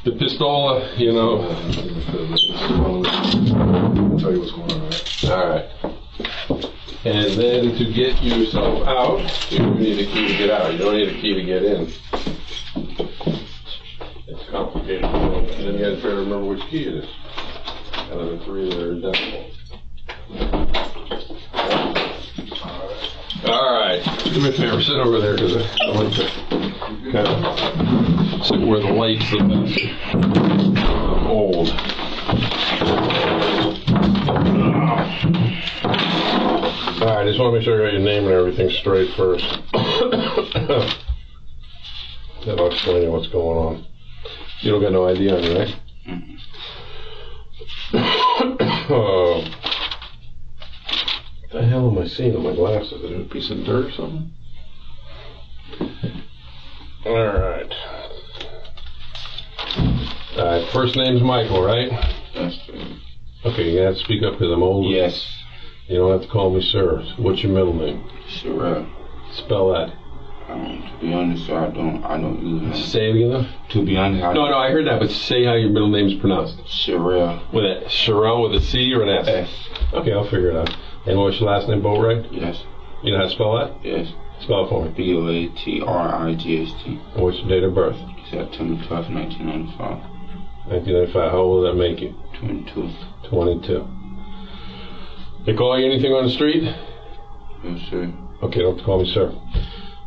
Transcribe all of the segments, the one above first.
The pistola, you know. I'll tell you what's going on, right? Alright. And then to get yourself out, you need a key to get out. You don't need a key to get in. It's complicated. And then you gotta try to remember which key it is. Out of the three that are identical. Alright. Do me a favor, sit over there because I like to kind of sit where the light's the best. I'm old. Alright, I just want to make sure I got your name and everything straight first. Then I'll explain you what's going on. You don't got no ID on you, right? What the hell am I seeing on my glasses? Is it a piece of dirt or something? Alright. Alright, first name's Michael, right? That's true. Okay, you have to speak up because I'm old. Yes. You don't have to call me sir. What's your middle name? Sherelle. Spell that. To be honest, sir, I don't use it. Say it again though? To be honest, No, I heard that, but say how your middle name is pronounced. Sherelle. With a Sherelle with a C or an S? S. Okay, I'll figure it out. And what's your last name, Boatwright? Yes. You know how to spell that? Yes. Spell it for me. Boatrigst. And what's your date of birth? September 12th, 1995. 1995. How old does that make you? 22. 22. They call you anything on the street? Yes, sir. Okay, don't have to call me sir.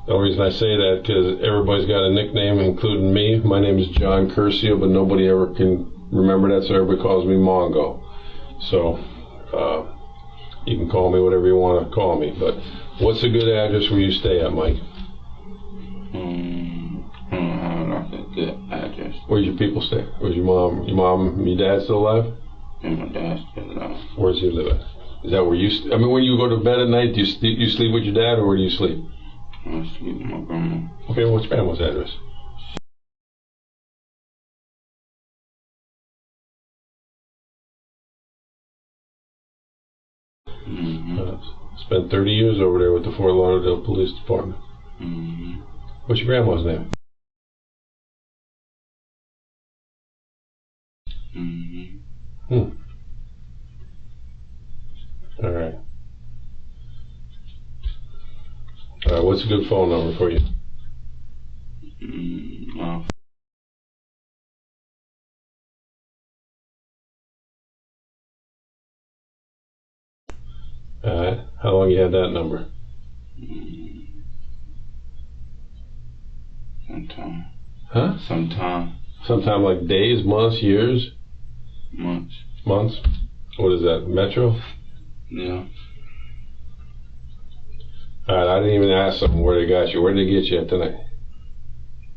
The only reason I say that because everybody's got a nickname, including me. My name is John Curcio, but nobody ever can remember that, so everybody calls me Mongo. So, you can call me whatever you want to call me. But what's a good address where you stay at, Mike? I don't have like a good address. Where's your people stay? Where's your mom? Your dad still alive? And my dad's still alive. Where's he live at? Is that where you I mean, when you go to bed at night, do you sleep with your dad, or where do you sleep? I sleep with my grandma. Okay, what's your grandma's address? Spent 30 years over there with the Fort Lauderdale Police Department. What's your grandma's name? All right. What's a good phone number for you? How long you had that number? Sometime. Huh? Sometime. Sometime like days, months, years? Months. Months? What is that, Metro? Yeah. Alright, I didn't even ask them where they got you. Where did they get you at tonight?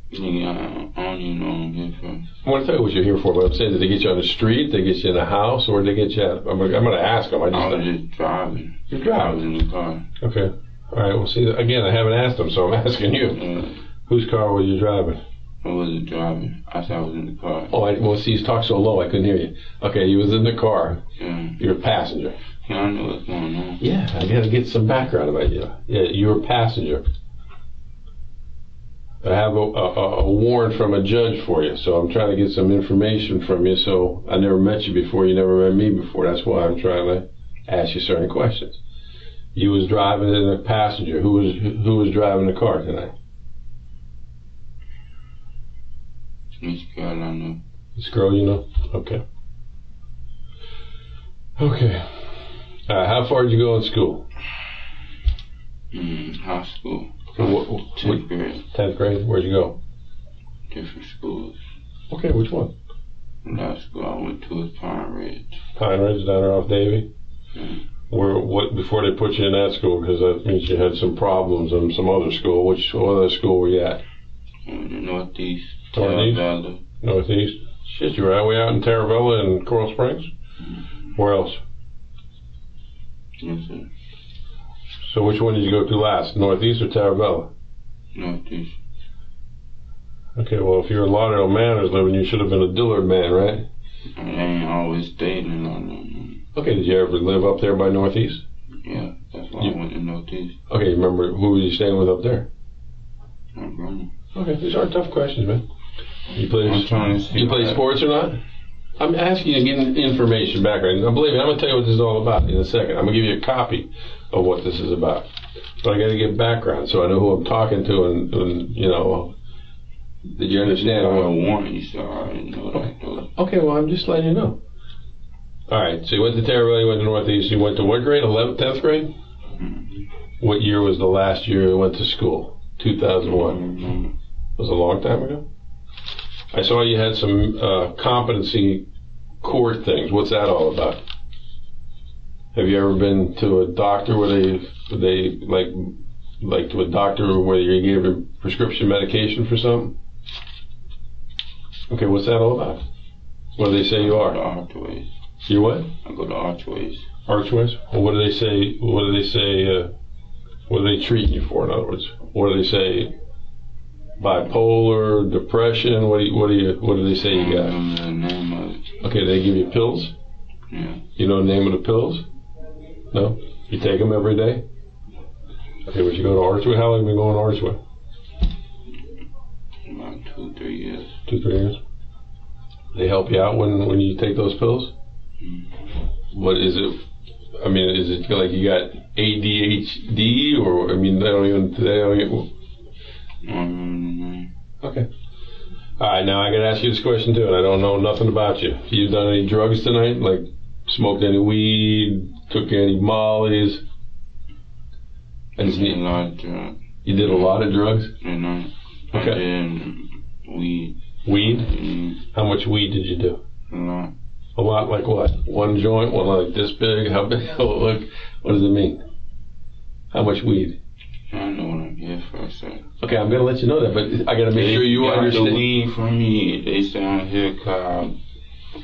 Yeah, I don't even know what I'm here for. I want to tell you what you're here for, but I'm saying, did they get you on the street? Did they get you in a house? Or did they get you at? I'm going to ask them. I was just driving. You're driving? I was in the car. Okay. Alright, well, see, again, I haven't asked them, so I'm asking you. Whose car were you driving? I wasn't driving. I said I was in the car. Oh, well, see, you talked so low, I couldn't hear you. Okay, you was in the car. Yeah. You're a passenger. Yeah, I know what's going on. Yeah, I got to get some background about you. Yeah, you're a passenger. I have a warrant from a judge for you, so I'm trying to get some information from you. So I never met you before, you never met me before. That's why I'm trying to ask you certain questions. You was driving in a passenger. Who was driving the car tonight? This girl I know. This girl you know? Okay. Okay. How far did you go in school? High school. 10th grade. 10th grade? Where'd you go? Different schools. Okay, which one? Last school I went to was Pine Ridge. Pine Ridge down there off Davie? What before they put you in that school, because that means you had some problems in some other school. Which other school were you at? In the Northeast. Northeast? Northeast? Shit, you were all the way out in Taravella and Coral Springs? Where else? Yes, sir. So which one did you go to last? Northeast or Taravella? Northeast. Okay, well, if you're a Lauderdale Manors living, you should have been a Dillard man, right? I ain't always stayed in Lauderdale. Okay, did you ever live up there by Northeast? Yeah, that's why I went to Northeast. Okay, remember who were you staying with up there? My grandma. Okay, these aren't tough questions, man. You play. I'm trying to see. You play sports or not? I'm asking you to get information background. Now, believe me, I'm going to tell you what this is all about in a second. I'm going to give you a copy of what this is about. But I got to get background so I know who I'm talking to, and you know. Did you understand? I want you, so I didn't know that. Okay, well, I'm just letting you know. All right, so you went to Terraville, you went to Northeast. You went to what grade? 11th, 10th grade? Mm-hmm. What year was the last year you went to school? 2001. Mm-hmm. Was it a long time ago? I saw you had some competency court things. What's that all about? Have you ever been to a doctor where they like to a doctor where you gave them prescription medication for something? Okay, what's that all about? What do they say you are? Archways. You what? I go to Archways. Archways? Well, what do they say? What do they say? What are they treating you for? In other words, what do they say? Bipolar, depression. What do they say you got? I don't remember the name of it. Okay, they give you pills. Yeah. You know the name of the pills? No. You take them every day. Okay, would you go to Archway? How long have you been going to Archway? About 2-3 years. 2-3 years. They help you out when you take those pills? Mm-hmm. What is it? I mean, is it like you got ADHD or, I mean, they don't even I don't remember the name. Okay. All right, now I got to ask you this question too, and I don't know nothing about you. You done any drugs tonight? Like smoked any weed, took any mollies? I did a lot of drugs. You did a lot of drugs? And I Okay. did weed. Weed? Mm, How much weed did you do? a lot. A lot, like what? One joint, one like this big? How big? Look, what does it mean? How much weed? I know what I'm here for, so. Okay, I'm gonna let you know that, but I gotta make sure you got understand. the weed from me. They say I'm here 'cause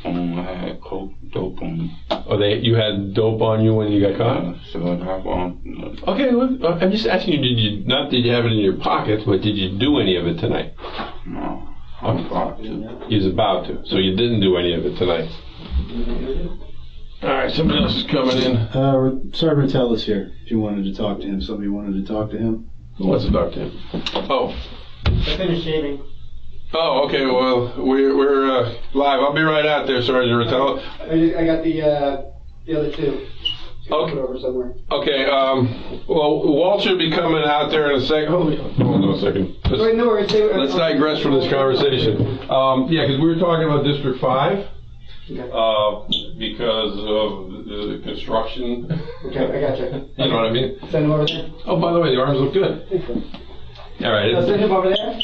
I had coke dope on me. Oh, you had dope on you when you got caught? So I want. Okay, well, I'm just asking you, not did you have it in your pocket, but did you do any of it tonight? No, I'm about to. He was about to, so you didn't do any of it tonight. All right, somebody else is coming in. Sergeant Tell is here. If you wanted to talk to him, somebody wanted to talk to him. Who wants to talk to him? Oh. I finished shaving. Oh, okay, well, we're live. I'll be right out there, Sergeant Rattel. I got the other two. Okay. Put over somewhere. Okay, well, Walt should be coming out there in a second. Hold on a second. Wait, no worries. Let's digress from this conversation. Yeah, because we were talking about District 5. Okay. Because of the construction. Okay, I gotcha. You know what I mean? Send him over there. Oh, by the way, the arms look good. All right. I'll send him over there.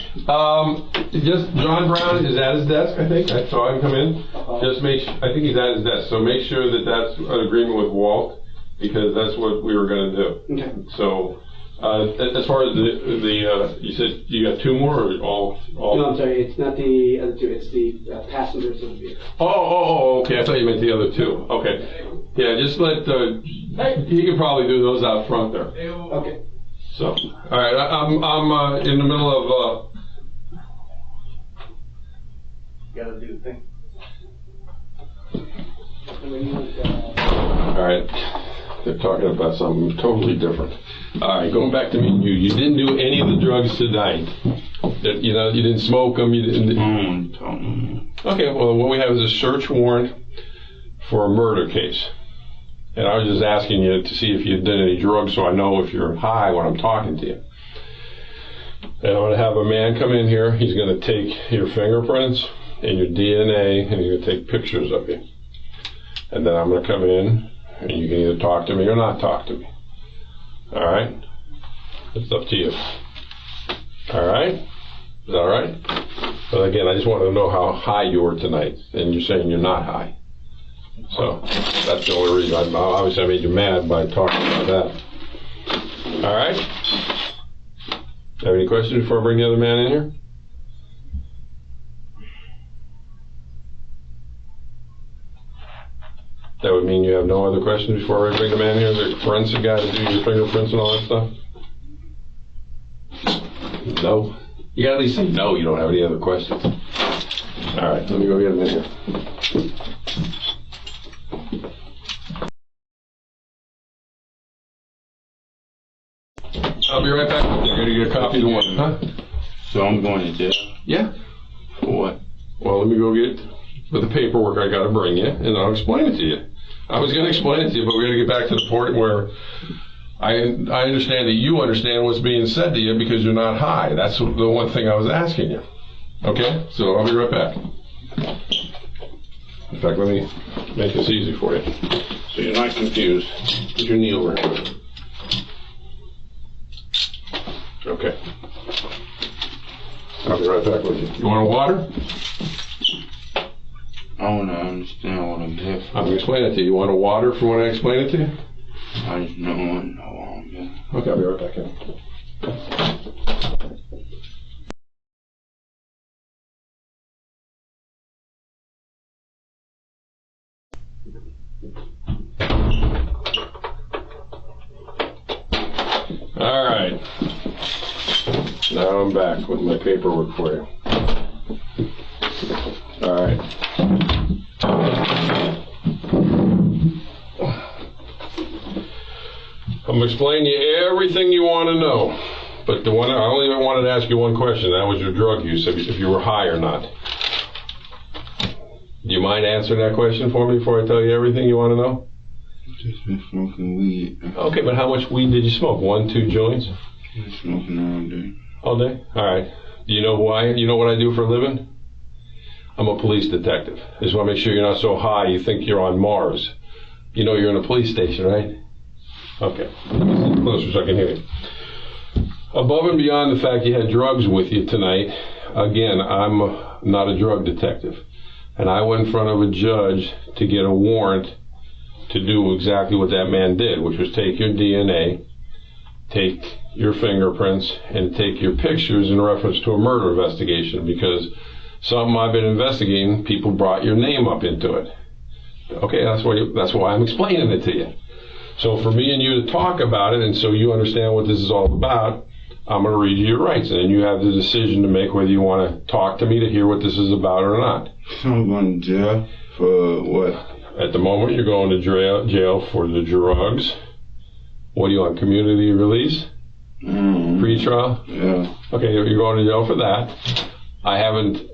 Just John Brown is at his desk. I think I saw him come in. Just I think he's at his desk. So make sure that that's an agreement with Walt, because that's what we were going to do. Okay. So as far as the you said you got two more or all? No, I'm sorry. It's not the other two. It's the passengers of the vehicle. Oh, okay. I thought you meant the other two. Okay. Yeah, just let he can probably do those out front there. Okay. So, all right. I'm in the middle of. Gotta do the thing. All right. They're talking about something totally different. All right, going back to me and you. You didn't do any of the drugs tonight. You know, you didn't smoke them. You didn't. Okay. Well, what we have is a search warrant for a murder case. And I was just asking you to see if you did any drugs so I know if you're high when I'm talking to you. And I'm going to have a man come in here. He's going to take your fingerprints and your DNA, and he's going to take pictures of you. And then I'm going to come in, and you can either talk to me or not talk to me. All right? It's up to you. All right? Is that all right? But again, I just wanted to know how high you were tonight, and you're saying you're not high. So that's the only reason. Obviously, I made you mad by talking about that. All right? Have any questions before I bring the other man in here? That would mean you have no other questions before I bring the man in here? Is there a forensic guy to do your fingerprints and all that stuff? No? You gotta at least say no, you don't have any other questions. All right, let me go get him in here. I'll be right back. I'm going to get a copy of the one, huh? So I'm going to jail. Yeah. For what? Well, let me go get with the paperwork I got to bring you, and I'll explain it to you. I was going to explain it to you, but we got to get back to the point where I understand that you understand what's being said to you because you're not high. That's the one thing I was asking you. Okay? So I'll be right back. In fact, let me make this easy for you so you're not confused. Put your knee over here. Okay. I'll be right back with you. You want a water? I want to understand what I'm here for. I'm going to explain it to you. You want a water from when I explain it to you? I just don't want to know what I'm here. Okay, I'll be right back in. All right. Now I'm back with my paperwork for you. All right. I'm going to explain to you everything you want to know. But I only wanted to ask you one question. That was your drug use, if you were high or not. Do you mind answering that question for me before I tell you everything you want to know? Just been smoking weed. Okay, but how much weed did you smoke? 1, 2 joints? Just smoking all day. All day? All right. Do you know why? You know what I do for a living? I'm a police detective. I just want to make sure you're not so high you think you're on Mars. You know you're in a police station, right? Okay. Let me sit closer so I can hear you. Above and beyond the fact you had drugs with you tonight, again, I'm not a drug detective. And I went in front of a judge to get a warrant to do exactly what that man did, which was take your DNA, take your fingerprints, and take your pictures in reference to a murder investigation, because something I've been investigating, people brought your name up into it. Okay, that's why I'm explaining it to you. So for me and you to talk about it, and so you understand what this is all about, I'm going to read you your rights, and then you have the decision to make whether you want to talk to me to hear what this is about or not. So I'm going to jail for what? At the moment, you're going to jail for the drugs. What do you want, community release? Pre-trial? Yeah. Okay, you're going to jail for that. I haven't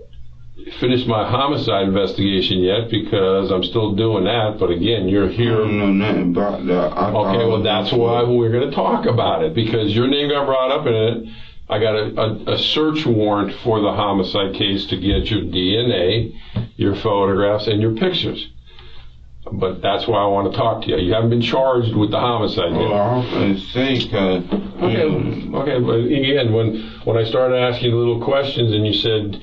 finished my homicide investigation yet because I'm still doing that, but again, you're here. I don't know nothing about that. Okay, well, that's why we're going to talk about it, because your name got brought up in it. I got a search warrant for the homicide case to get your DNA, your photographs, and your pictures. But that's why I want to talk to you. You haven't been charged with the homicide yet. Well, I was going to say, because... Okay, but again, when I started asking you little questions and you said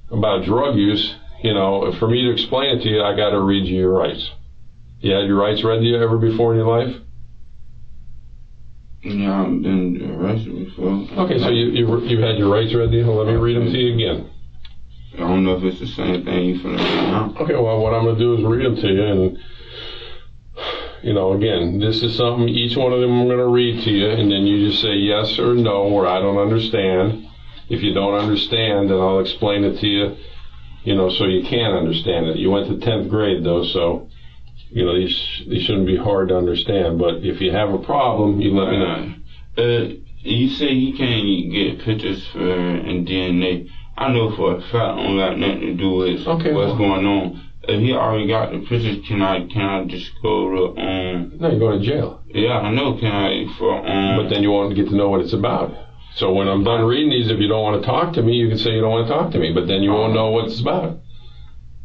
about drug use, you know, for me to explain it to you, I got to read you your rights. You had your rights read to you ever before in your life? Yeah, I've been arrested before. Okay, so you had your rights read to you? Let me read them to you again. I don't know if it's the same thing you finna read now. Okay, well, what I'm going to do is read them to you, and, you know, again, this is something, each one of them I'm going to read to you, and then you just say yes or no, or I don't understand. If you don't understand, then I'll explain it to you, you know, so you can understand it. You went to 10th grade, though, so, you know, these shouldn't be hard to understand, but if you have a problem, you let me know. You say you can't get pictures for and DNA. I know for a fact I don't got nothing to do with what's going on. If he already got the pictures, can I just go to No, you're going to jail. Yeah, I know. Can I But then you won't get to know what it's about. So when I'm done reading these, if you don't want to talk to me, you can say you don't want to talk to me. But then you won't know what it's about.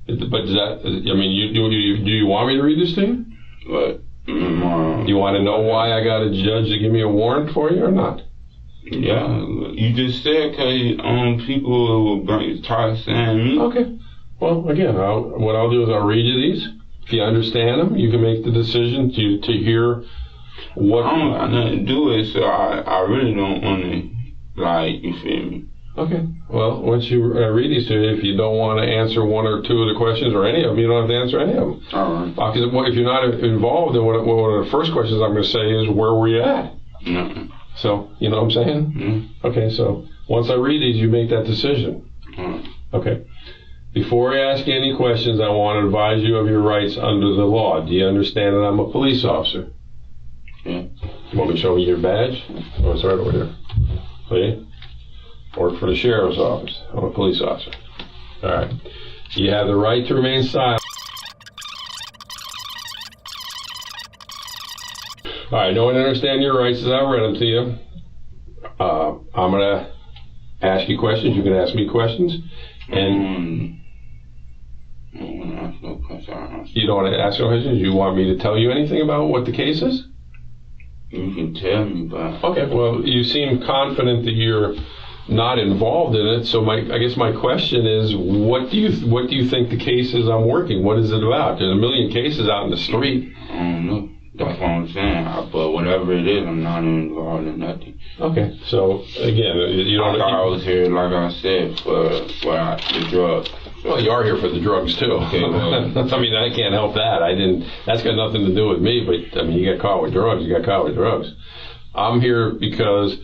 But does that? I mean, do you want me to read this to you? What? You want to know why I got a judge to give me a warrant for you or not? Yeah, you just said because people will try saying me. Okay. Well, again, what I'll do is I'll read you these. If you understand them, you can make the decision to hear what. I don't got nothing to do with it, so I really don't want to, like, you feel me? Okay. Well, once you read these to you, if you don't want to answer one or two of the questions or any of them, you don't have to answer any of them. All right. Because if you're not involved, then one of the first questions I'm going to say is, where were you at? No. So, you know what I'm saying? Mm-hmm. Okay, so once I read these, you make that decision. Mm-hmm. Okay. Before I ask you any questions, I want to advise you of your rights under the law. Do you understand that I'm a police officer? Yeah. You want me to show you your badge? Oh, it's right over here. See? Work for the sheriff's office. I'm a police officer. All right. You have the right to remain silent. All right, no one understand your rights as I read them to you. I'm going to ask you questions. You can ask me questions. And I don't want to ask no questions. You don't want to ask no questions? You want me to tell you anything about what the case is? You can tell me, but... Okay, well, you seem confident that you're not involved in it, so I guess my question is, what do you think the case is I'm working? What is it about? There's a million cases out in the street. I don't know. That's what I'm saying. But whatever it is, I'm not involved in nothing. Okay, so again, you don't. I was here, like I said, for the drugs. Well, you are here for the drugs too. Okay, well, I mean, I can't help that. That's got nothing to do with me. But I mean, you got caught with drugs. You got caught with drugs. I'm here because,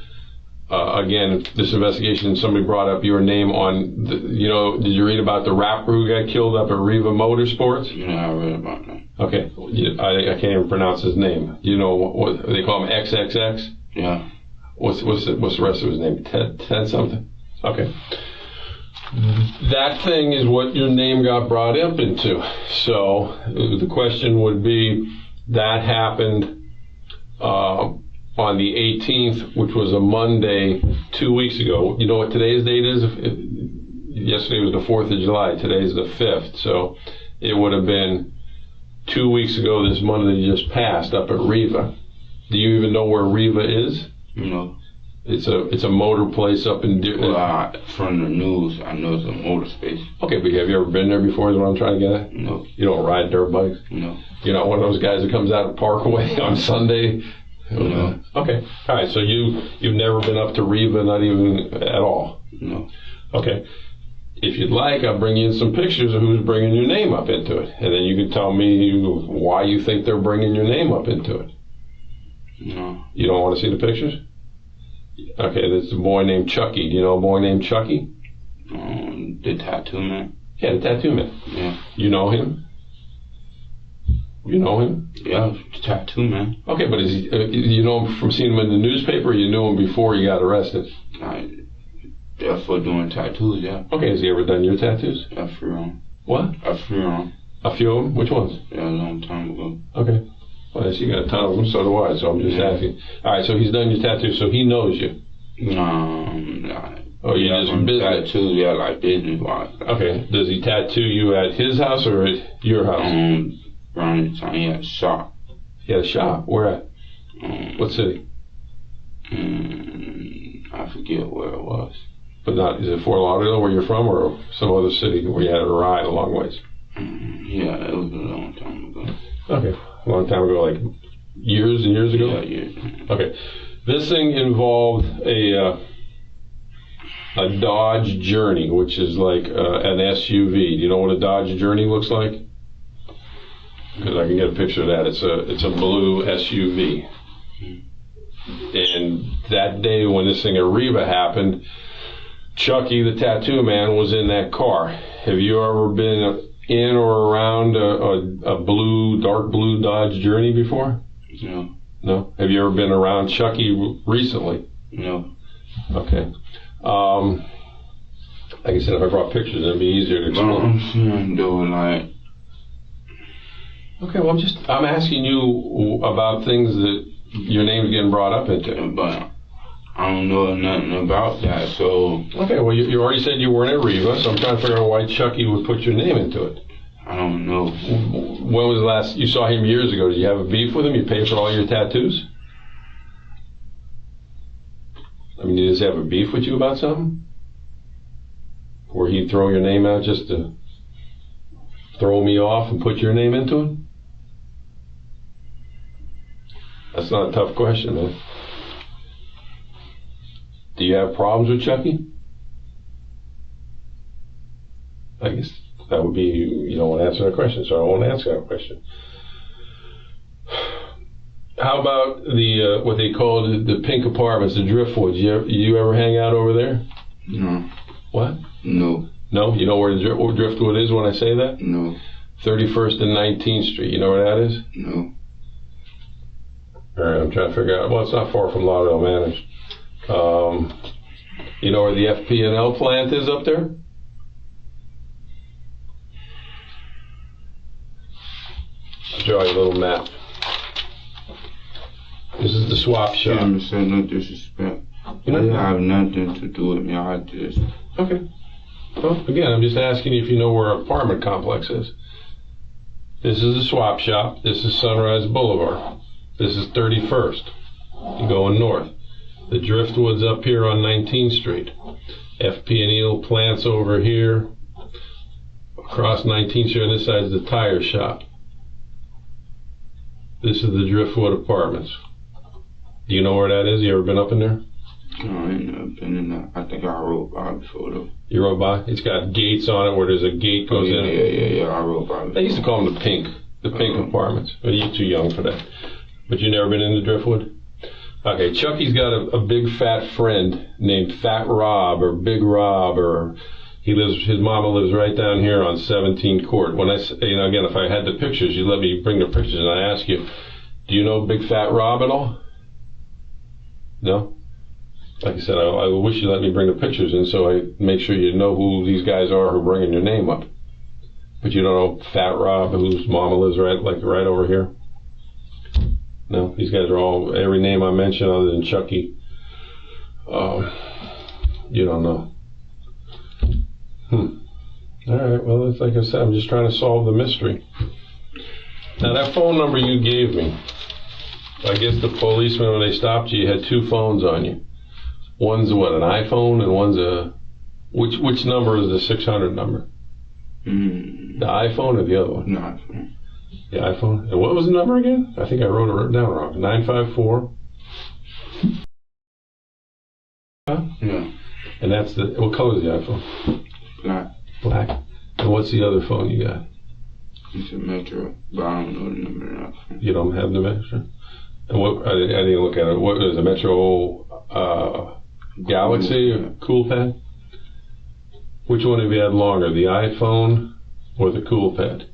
again, this investigation. Somebody brought up your name on. Did you read about the rapper who got killed up at Riva Motorsports? Yeah, I read about that. Okay, I can't even pronounce his name. You know what they call him? XXX. Yeah. What's the rest of his name? Ted something. Okay. That thing is what your name got brought up into. So the question would be, that happened on the 18th, which was a Monday 2 weeks ago. You know what today's date is? Yesterday was the 4th of July. Today's the 5th. So it would have been 2 weeks ago this Monday just passed up at Riva. Do you even know where Riva is? No. It's a motor place up in... From the news, I know it's a motor space. Okay, but have you ever been there before is what I'm trying to get at? No. You don't ride dirt bikes? No. You're not one of those guys that comes out of Parkway on Sunday? No. Okay. All right, so you've never been up to Riva, not even at all? No. Okay. If you'd like, I'll bring you in some pictures of who's bringing your name up into it. And then you can tell me why you think they're bringing your name up into it. No. You don't want to see the pictures? Okay, there's a boy named Chucky. Do you know a boy named Chucky? The tattoo man. Yeah, the tattoo man. Yeah. You know him? You know him? Yeah, the tattoo man. Okay, but is he? You know him from seeing him in the newspaper, or you knew him before he got arrested? Just for doing tattoos, yeah. Okay, has he ever done your tattoos? A few of them. What? A few of them. A few of them? Which ones? Yeah, a long time ago. Okay. Well, you got a ton of them, so do I, so I'm just asking. All right, so he's done your tattoos, so he knows you? Nah. Oh, you just business? Tattoos, yeah, like business-wise. Okay. Does he tattoo you at his house or at your house? Around the time he had a shop. He had a shop? Where at? What city? I forget where it was. But not, is it Fort Lauderdale where you're from, or some other city where you had to ride a long ways? Yeah, it was a long time ago. Okay. A long time ago, like years and years ago? Yeah, years. Okay. This thing involved a Dodge Journey, which is like an SUV. Do you know what a Dodge Journey looks like? Because I can get a picture of that. It's a blue SUV. And that day when this thing at Riva happened, Chucky, the tattoo man, was in that car. Have you ever been in or around a dark blue Dodge Journey before? No. No? Have you ever been around Chucky recently? No. Okay. Like I said, if I brought pictures, it'd be easier to explain. I'm saying, though, like... Okay, well, I'm asking you about things that your name's getting brought up into. But I don't know nothing about that, so... Okay, well, you already said you weren't at Riva, so I'm trying to figure out why Chucky would put your name into it. I don't know. When was the last... You saw him years ago. Did you have a beef with him? You paid for all your tattoos? I mean, did he just have a beef with you about something? Or he'd throw your name out just to throw me off and put your name into it? That's not a tough question, man. Do you have problems with Chucky? I guess that would be, you don't want to answer that question, so I won't answer that question. How about the what they call the pink apartments, the Driftwoods? You ever hang out over there? No. What? No. No? You know where the Driftwood is when I say that? No. 31st and 19th Street. You know where that is? No. All right, I'm trying to figure out. Well, it's not far from Lauderdale Manor. You know where the FP&L plant is up there? Draw you a little map. This is the swap shop. Yeah, Mr. No disrespect. You know, I have nothing to do with me. I just... Okay. Well, again, I'm just asking you if you know where our apartment complex is. This is the swap shop. This is Sunrise Boulevard. This is 31st. You're going north. The Driftwood's up here on 19th Street. FP&E plants over here. Across 19th Street on this side is the tire shop. This is the Driftwood Apartments. Do you know where that is? You ever been up in there? No, I ain't never been in there. I think I rode by before though. You rode by? It's got gates on it where there's a gate goes in. Yeah, I rode by. They used to call them the pink apartments. But you're too young for that. But you never been into Driftwood? Okay, Chucky's got a big fat friend named Fat Rob or Big Rob, or his mama lives right down here on 17 Court. When I say, again, if I had the pictures, you let me bring the pictures, and I ask you, do you know Big Fat Rob at all? No? Like I said, I wish you let me bring the pictures in so I make sure you know who these guys are who are bringing your name up. But you don't know Fat Rob, whose mama lives right over here? No, these guys are all, every name I mentioned other than Chucky. You don't know. All right, well, it's like I said, I'm just trying to solve the mystery. Now, that phone number you gave me, I guess the policeman, when they stopped you, had two phones on you. One's what, an iPhone, and one's a... Which number is the 600 number? The iPhone or the other one? No, iPhone. The iPhone? And what was the number again? I think I wrote it down wrong. 954? Yeah. And that's the... What color is the iPhone? Black. Black. And what's the other phone you got? It's a Metro, but I don't know the number of that phone. You don't have the Metro? And what... I didn't look at it. What is a Metro... Galaxy or Coolpad? Which one have you had longer, the iPhone or the Coolpad?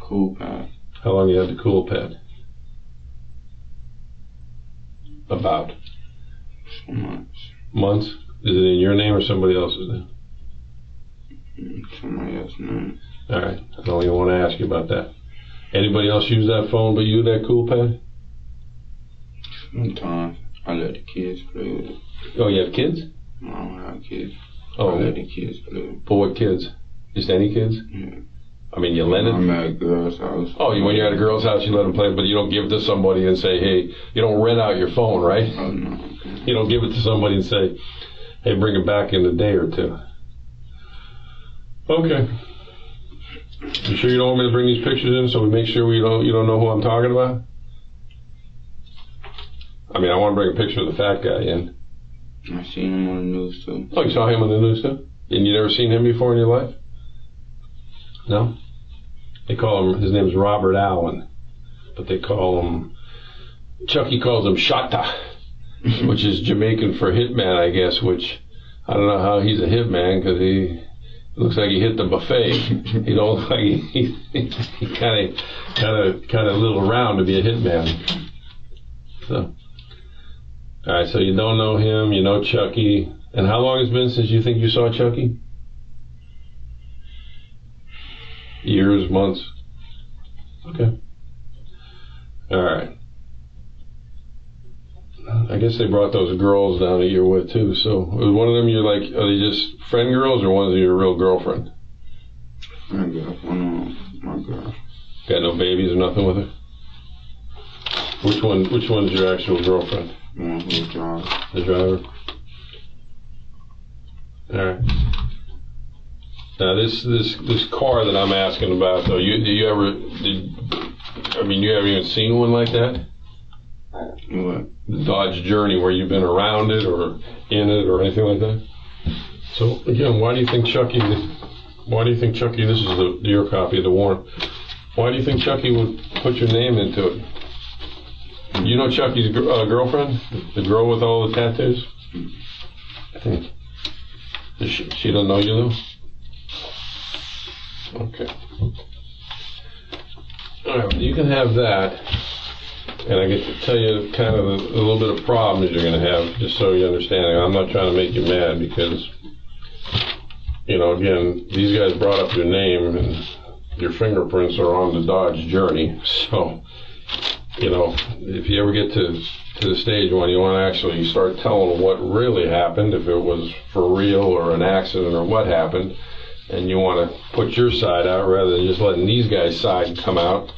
Coolpad. How long you had the Coolpad? About? Months. Months? Is it in your name or somebody else's name? Somebody else's name. All right. I don't even want to ask you about that. Anybody else use that phone but you, that Coolpad? Sometimes I let the kids play with it. Oh, you have kids? No, I don't have kids. Oh. I let the kids play with it. For what kids? Just any kids? Yeah. I mean, you lend it? I'm at a girl's house. Oh, when you're at a girl's house, you let them play, but you don't give it to somebody and say, hey, you don't rent out your phone, right? Oh, no. Okay. You don't give it to somebody and say, hey, bring it back in a day or two. Okay. You sure you don't want me to bring these pictures in so we make sure you don't know who I'm talking about? I mean, I want to bring a picture of the fat guy in. I seen him on the news too. Oh, you saw him on the news too? And you never seen him before in your life? No? They call him, his name's Robert Allen. But they call him, Chucky calls him Shatta, which is Jamaican for hitman, I guess, which I don't know how he's a hitman because he looks like he hit the buffet. He don't look like he kind of a little round to be a hitman. So. All right, so you don't know him, you know Chucky. And how long has it been since you think you saw Chucky? Years, months? Okay. All right. I guess they brought those girls down that you're with too. So was one of them you're like, are they just friend girls or one of them your real girlfriend? I got one of my girl. Got no babies or nothing with her? Which one's your actual girlfriend? The one who drives. The driver? Alright. Now this car that I'm asking about though, you haven't even seen one like that? What? The Dodge Journey where you've been around it or in it or anything like that? So again, why do you think Chucky, this is your copy of the warrant, why do you think Chucky would put your name into it? You know Chucky's girlfriend? The girl with all the tattoos? She don't know you though? Okay. Alright, well, you can have that. And I get to tell you kind of a little bit of problems you're going to have, just so you understand. I'm not trying to make you mad because, again, these guys brought up your name and your fingerprints are on the Dodge journey. So, you know, if you ever get to the stage when you want to actually start telling what really happened, if it was for real or an accident or what happened, and you want to put your side out rather than just letting these guys' side come out,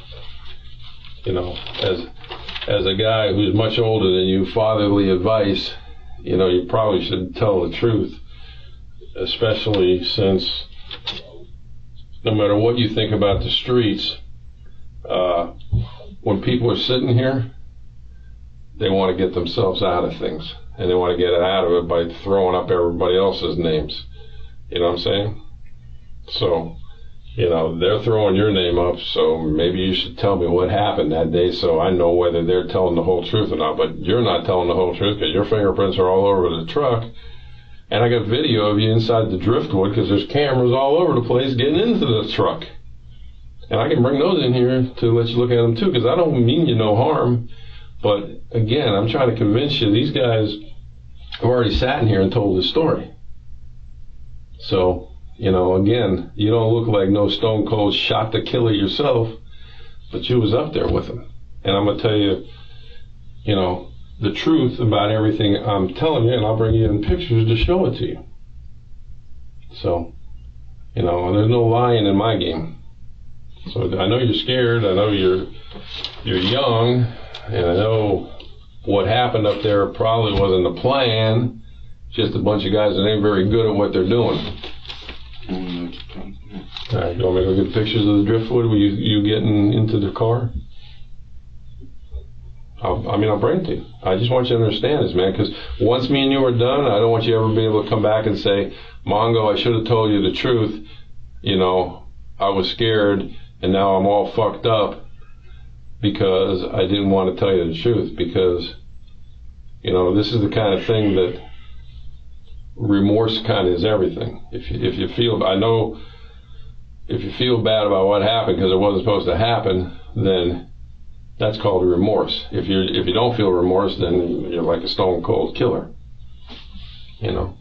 you know, as a guy who's much older than you, fatherly advice, you know, you probably should tell the truth, especially since no matter what you think about the streets, when people are sitting here, they want to get themselves out of things, and they want to get out of it by throwing up everybody else's names. You know what I'm saying? So, you know, they're throwing your name up, so maybe you should tell me what happened that day so I know whether they're telling the whole truth or not. But you're not telling the whole truth because your fingerprints are all over the truck. And I got video of you inside the driftwood because there's cameras all over the place getting into the truck. And I can bring those in here to let you look at them too, because I don't mean you no harm. But again, I'm trying to convince you, these guys have already sat in here and told this story. So, you know, again, you don't look like no stone cold shot the killer yourself, but you was up there with him. And I'm going to tell you, you know, the truth about everything I'm telling you, and I'll bring you in pictures to show it to you. So, you know, there's no lying in my game. So I know you're scared, I know you're young, and I know what happened up there probably wasn't a plan, just a bunch of guys that ain't very good at what they're doing. All right, you want me to go get pictures of the driftwood? Were you getting into the car? I'll bring it to you. I just want you to understand this, man, because once me and you are done, I don't want you ever be able to come back and say, Mongo, I should have told you the truth. You know, I was scared, and now I'm all fucked up because I didn't want to tell you the truth. Because, you know, this is the kind of thing that remorse kind of is everything. If you feel, I know, if you feel bad about what happened because it wasn't supposed to happen, then that's called remorse. If you don't feel remorse, then you're like a stone cold killer. You know,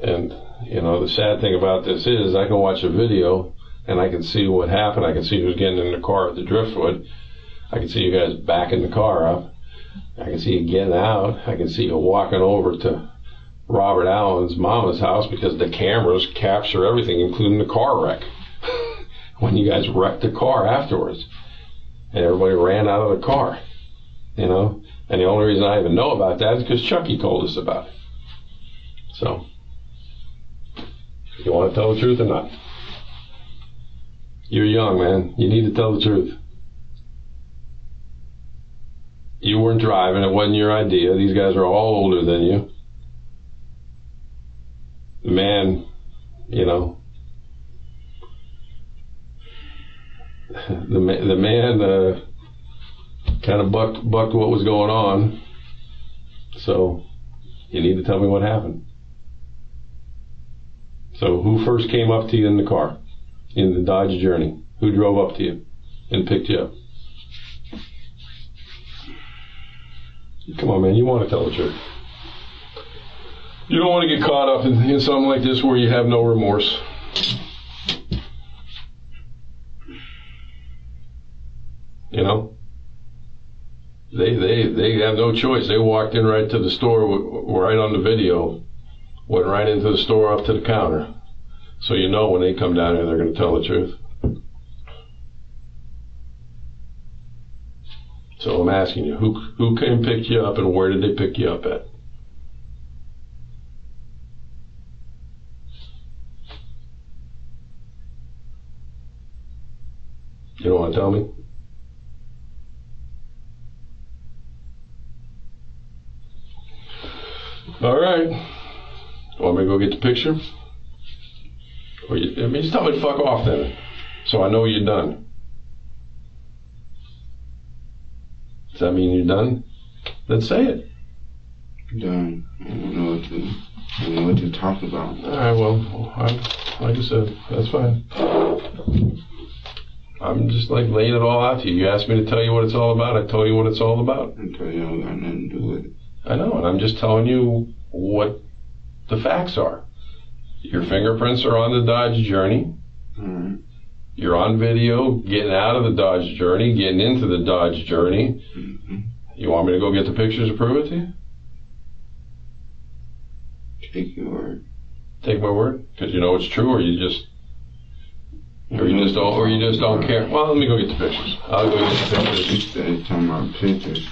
and you know the sad thing about this is I can watch a video and I can see what happened. I can see who's getting in the car at the driftwood. I can see you guys backing the car up. I can see you getting out. I can see you walking over to Robert Allen's mama's house because the cameras capture everything, including the car wreck. When you guys wrecked the car afterwards. And everybody ran out of the car, you know. And the only reason I even know about that is because Chucky told us about it. So, you want to tell the truth or not? You're young, man. You need to tell the truth. You weren't driving. It wasn't your idea. These guys are all older than you. The man, you know, the man kind of bucked what was going on. So you need to tell me what happened. So who first came up to you in the car, in the Dodge Journey? Who drove up to you and picked you up? Come on, man, you want to tell the truth. You don't want to get caught up in something like this where you have no remorse. You know, they have no choice. They walked in right to the store, right on the video, went right into the store up to the counter. So you know when they come down here, they're going to tell the truth. So I'm asking you, who came pick you up and where did they pick you up at? You don't want to tell me? All right. Want me to go get the picture? Or just tell me to fuck off then, so I know you're done. Does that mean you're done? Then say it. Done. I don't know what to talk about. All right. Well, like I said, that's fine. I'm just like laying it all out to you. You asked me to tell you what it's all about. I told you what it's all about. I tell you I don't got nothing to do with it. I know, and I'm just telling you what the facts are. Your fingerprints are on the Dodge Journey. Mm-hmm. You're on video, getting out of the Dodge Journey, getting into the Dodge Journey. You want me to go get the pictures to prove it to you? Take your word. Take my word? Because you know it's true, or you just don't care. Well, let me go get the pictures. I'll go get the pictures. You're talking about pictures.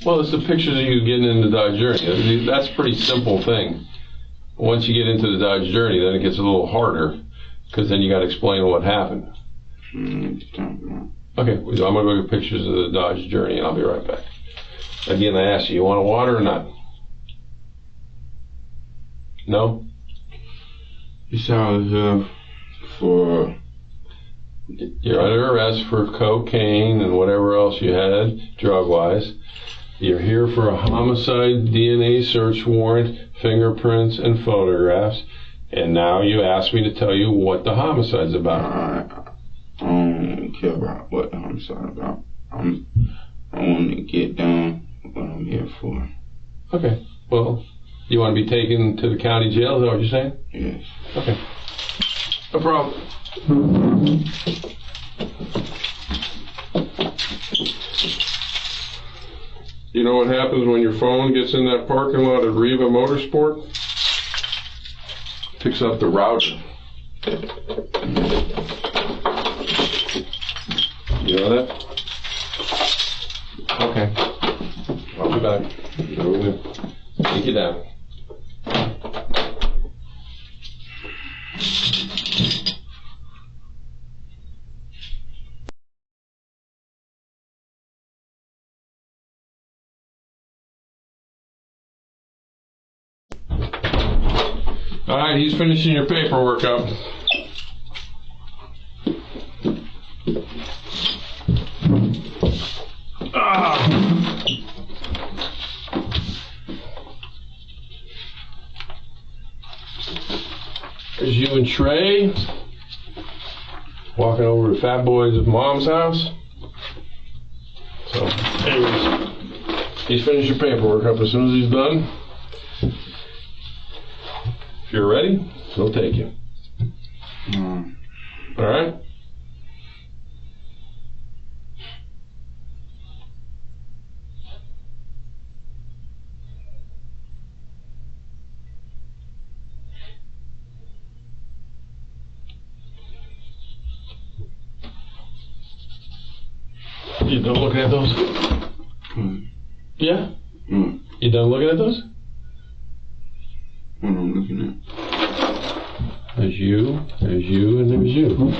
Well, it's the pictures of you getting into the Dodge Journey. That's a pretty simple thing. Once you get into the Dodge Journey, then it gets a little harder, because then you got to explain what happened. Okay, I'm going to go get pictures of the Dodge Journey, and I'll be right back. Again, I asked you want a water or not? No? You saw here for... You're under arrest for cocaine and whatever else you had, drug-wise. You're here for a homicide DNA search warrant, fingerprints, and photographs. And now you ask me to tell you what the homicide's about. I don't care about what the homicide about. I want to get done what I'm here for. Okay. Well, you want to be taken to the county jail? Is that what you're saying? Yes. Okay. No problem. You know what happens when your phone gets in that parking lot at Riva Motorsport? Picks up the router. You know that? Okay. I'll be back. Take you down. All right, he's finishing your paperwork up. There's you and Trey walking over to Fat Boy's mom's house. So, anyways, he's finished your paperwork up. As soon as he's done, if you're ready, he'll take you. All right? You done looking at those? Yeah? You done looking at those? What I'm looking at? There's you, and there's you.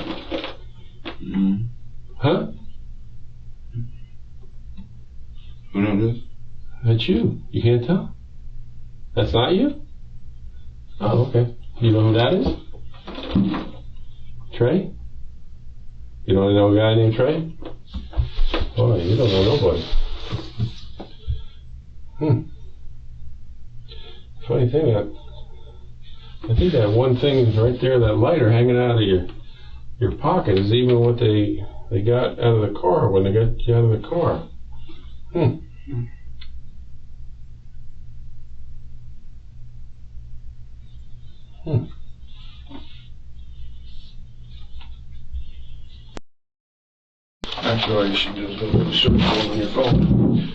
Huh? Who that is? That's you. You can't tell? That's not you? Oh, okay. You know who that is? Trey? You don't know a guy named Trey? Boy, you don't know nobody. Funny thing, I think that one thing right there, that lighter hanging out of your pocket, is even what they got out of the car when they got you out of the car. Actually, all you should do is go to the search phone on your phone.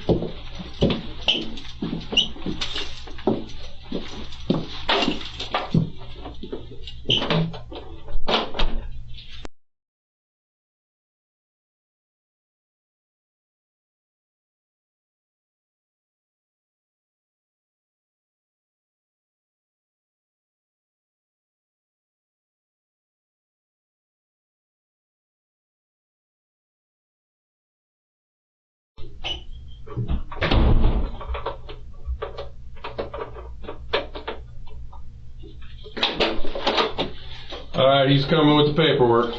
All right, he's coming with the paperwork.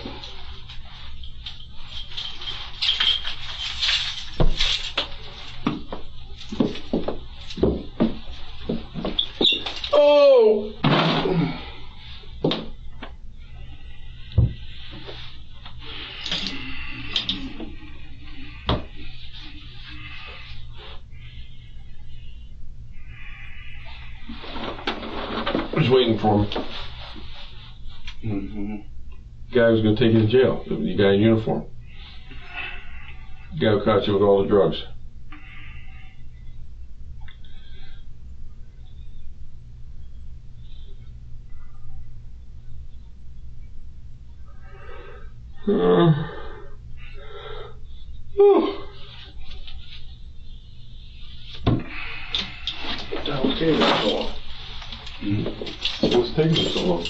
Oh! I'm just waiting for him. guy who's going to take you to jail. The guy in uniform. The guy who caught you with all the drugs. Okay, that's so long. What's taking you so long?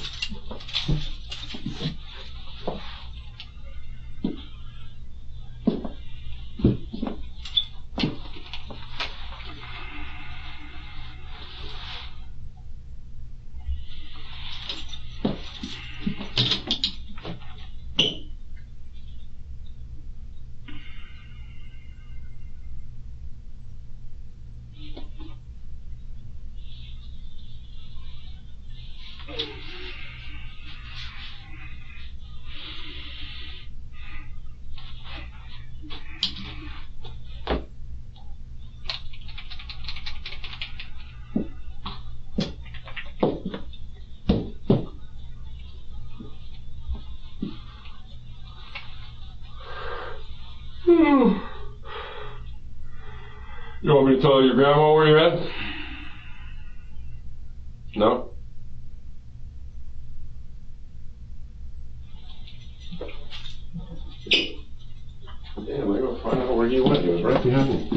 You want me to tell your grandma where you're at? No? Damn, I gotta find out where he went. He was right behind me.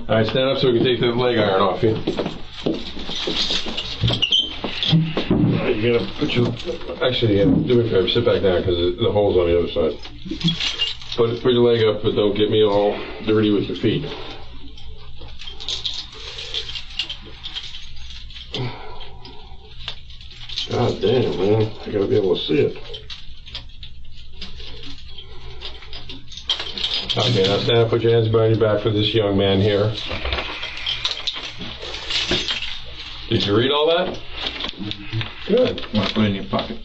Alright, stand up so we can take the leg iron off you. Alright, you gotta put your... Actually, do me a favor, sit back down because the hole's on the other side. Put your leg up, but don't get me all dirty with your feet. God damn, man. I gotta be able to see it. Okay, now stand up, put your hands behind your back for this young man here. Did you read all that? Good. Want to put it in your pocket?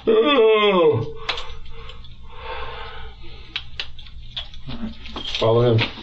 Oh. Follow him.